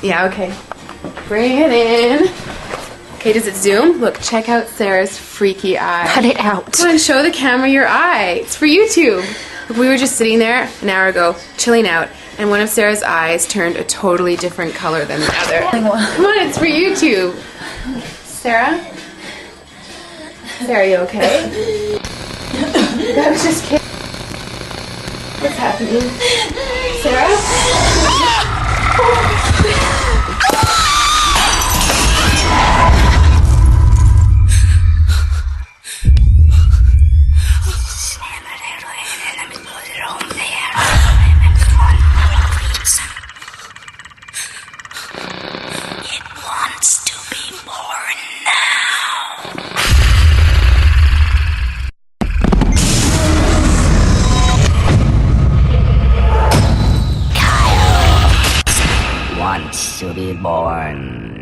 Yeah, okay. Bring it in. Okay, does it zoom? Look, check out Sarah's freaky eye. Cut it out. Come on, show the camera your eye. It's for YouTube. Look, we were just sitting there an hour ago, chilling out, and one of Sarah's eyes turned a totally different color than the other. Come on, it's for YouTube. Sarah? Sarah, you okay? That was just kidding. What's happening? Sarah? Wants to be born.